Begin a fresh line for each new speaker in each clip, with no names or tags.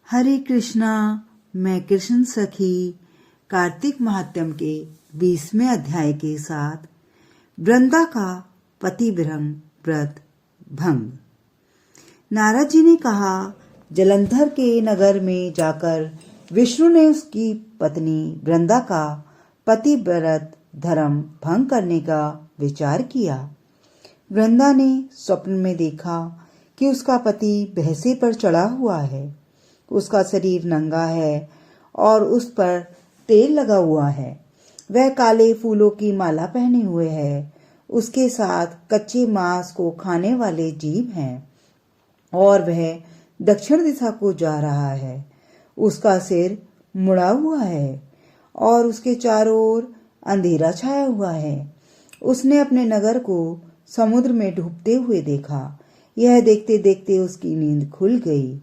हरे कृष्णा। मैं कृष्ण सखी कार्तिक महात्म्य के 20वें अध्याय के साथ वृंदा का पति विरह व्रत भंग। नारद जी ने कहा, जलंधर के नगर में जाकर विष्णु ने उसकी पत्नी वृंदा का पति व्रत धर्म भंग करने का विचार किया। वृंदा ने स्वप्न में देखा कि उसका पति भैंसे पर चढ़ा हुआ है, उसका शरीर नंगा है और उस पर तेल लगा हुआ है। वह काले फूलों की माला पहने हुए है, उसके साथ कच्चे मांस को खाने वाले जीव हैं और वह दक्षिण दिशा को जा रहा है। उसका सिर मुड़ा हुआ है और उसके चारों ओर अंधेरा छाया हुआ है। उसने अपने नगर को समुद्र में डूबते हुए देखा। यह देखते देखते उसकी नींद खुल गई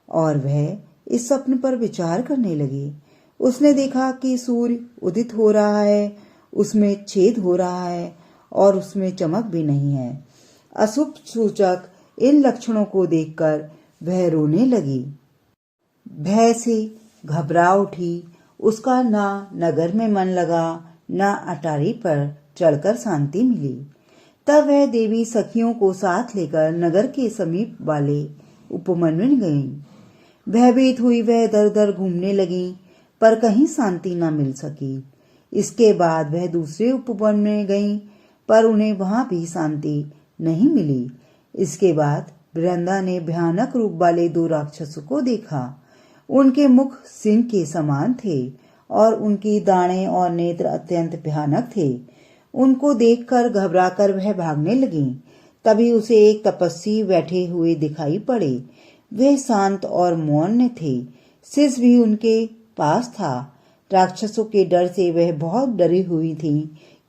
और वह इस स्वप्न पर विचार करने लगी। उसने देखा कि सूर्य उदित हो रहा है, उसमें छेद हो रहा है और उसमें चमक भी नहीं है। अशुभ सूचक इन लक्षणों को देखकर वह रोने लगी। भय से घबरा उठी। उसका ना नगर में मन लगा, ना अटारी पर चढ़कर शांति मिली। तब वह देवी सखियों को साथ लेकर नगर के समीप वाले उपवन में गईं। भयभीत हुई वह दर दर घूमने लगी, पर कहीं शांति न मिल सकी। इसके बाद वह दूसरे उपवन में गईं, पर उन्हें वहां भी शांति नहीं मिली। इसके बाद वृंदा ने भयानक रूप वाले 2 राक्षसों को देखा। उनके मुख सिंह के समान थे और उनकी दाढ़ें और नेत्र अत्यंत भयानक थे। उनको देखकर घबराकर वह भागने लगी। तभी उसे एक तपस्वी बैठे हुए दिखाई पड़े। वे शांत और मौन थे। शिष भी उनके पास था। राक्षसों के डर से वह बहुत डरी हुई थी।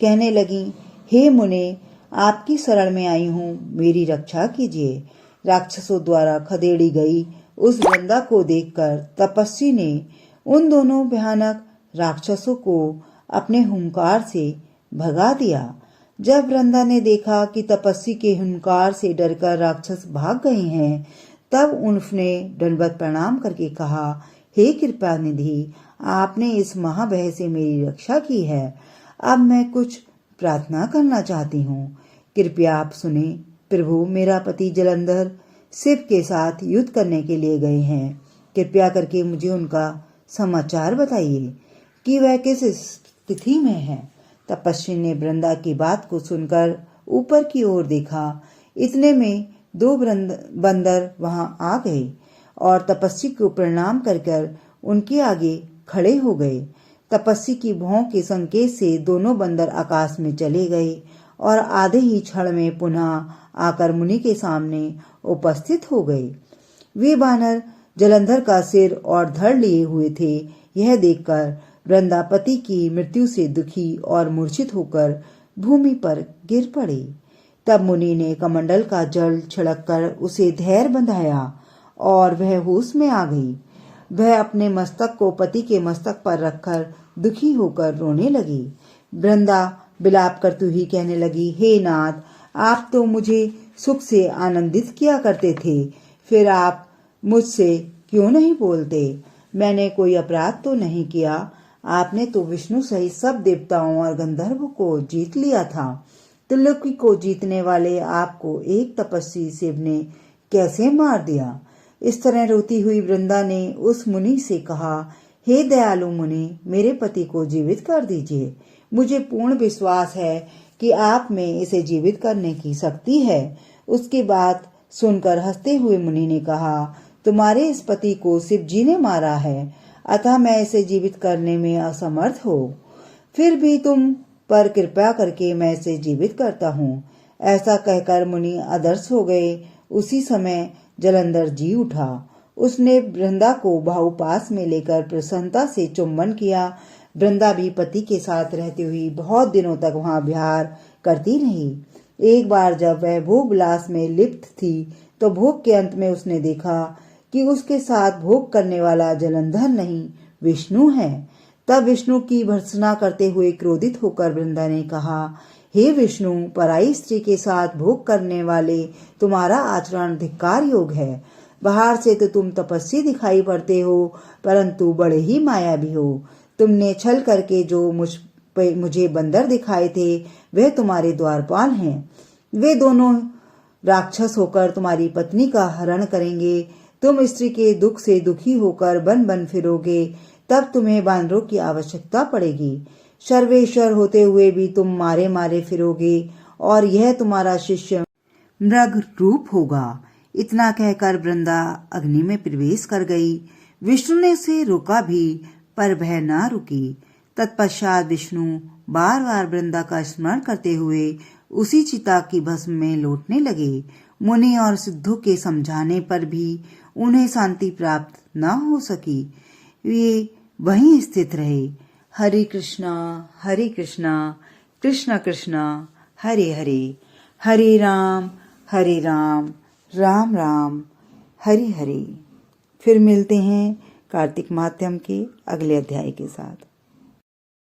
कहने लगी, हे मुने, आपकी शरण में आई हूँ, मेरी रक्षा कीजिए। राक्षसों द्वारा खदेड़ी गई उस वृंदा को देखकर तपस्वी ने उन दोनों भयानक राक्षसों को अपने हुंकार से भगा दिया। जब वृंदा ने देखा कि तपस्वी के हुंकार से डरकर राक्षस भाग गए हैं, तब उसने दंडवत प्रणाम करके कहा, हे कृपा निधि, आपने इस महाभय से मेरी रक्षा की है। अब मैं कुछ प्रार्थना करना चाहती हूँ, कृपया आप सुने। प्रभु, मेरा पति जलंधर शिव के साथ युद्ध करने के लिए गए हैं। कृपया करके मुझे उनका समाचार बताइए कि वह किस स्थिति में है। तपस्वी ने वृंदा की बात को सुनकर ऊपर की ओर देखा। इतने में 2 बंदर वहां आ गए और तपस्वी को प्रणाम कर उनके आगे खड़े हो गए। तपस्वी की भौं के संकेत से दोनों बंदर आकाश में चले गए और आधे ही क्षण में पुनः आकर मुनि के सामने उपस्थित हो गए। वे बानर जलंधर का सिर और धड़ लिए हुए थे। यह देखकर वृंदा पति की मृत्यु से दुखी और मूर्छित होकर भूमि पर गिर पड़ी। तब मुनि ने कमंडल का जल छिड़ककर उसे धैर्य बंधाया और वह होश में आ गई। वह अपने मस्तक को पति के मस्तक पर रखकर दुखी होकर रोने लगी। वृंदा विलाप करती हुई कहने लगी, हे नाथ, आप तो मुझे सुख से आनंदित किया करते थे, फिर आप मुझसे क्यों नहीं बोलते? मैंने कोई अपराध तो नहीं किया। आपने तो विष्णु सहित सब देवताओं और गंधर्व को जीत लिया था। त्रिलोकी को जीतने वाले आपको एक तपस्वी शिव ने कैसे मार दिया? इस तरह रोती हुई वृंदा ने उस मुनि से कहा, हे दयालु मुनि, मेरे पति को जीवित कर दीजिए। मुझे पूर्ण विश्वास है कि आप में इसे जीवित करने की शक्ति है। उसकी बात सुनकर हंसते हुए मुनि ने कहा, तुम्हारे इस पति को शिव जी ने मारा है, अतः मैं इसे जीवित करने में असमर्थ हूँ। फिर भी तुम पर कृपया करके मैं इसे जीवित करता हूँ। ऐसा कहकर मुनि अदर्श हो गए। उसी समय जलंधर जी उठा। उसने वृंदा को बाहुपास में लेकर प्रसन्नता से चुंबन किया। वृंदा भी पति के साथ रहती हुई बहुत दिनों तक वहां विहार करती रही। एक बार जब वह भोग विलास में लिप्त थी, तो भोग के अंत में उसने देखा कि उसके साथ भोग करने वाला जलंधर नहीं, विष्णु है। तब विष्णु की भर्त्सना करते हुए क्रोधित होकर वृंदा ने कहा, हे विष्णु, पराई स्त्री के साथ भोग करने वाले तुम्हारा आचरण धिक्कार योग है। बाहर से तो तुम तपस्वी दिखाई पड़ते हो, परंतु बड़े ही मायावी हो। तुमने छल करके जो मुझे बंदर दिखाए थे, वे तुम्हारे द्वारपाल हैं। वे दोनों राक्षस होकर तुम्हारी पत्नी का हरण करेंगे। तुम स्त्री के दुख से दुखी होकर बन बन फिरोगे, तब तुम्हें बानरों की आवश्यकता पड़ेगी। सर्वेश्वर होते हुए भी तुम मारे मारे फिरोगे, और यह तुम्हारा शिष्य मृग रूप होगा। इतना कहकर वृंदा अग्नि में प्रवेश कर गई। विष्णु ने उसे रोका भी, पर वह न रुकी। तत्पश्चात विष्णु बार बार वृंदा का स्मरण करते हुए उसी चिता की भस्म में लौटने लगे। मुनि और सिद्धों के समझाने पर भी उन्हें शांति प्राप्त न हो सकी। वे वहीं स्थित रहे। हरे कृष्णा कृष्ण कृष्णा हरे हरे, हरे राम राम राम हरे हरे। फिर मिलते हैं कार्तिक माध्यम के अगले अध्याय के साथ।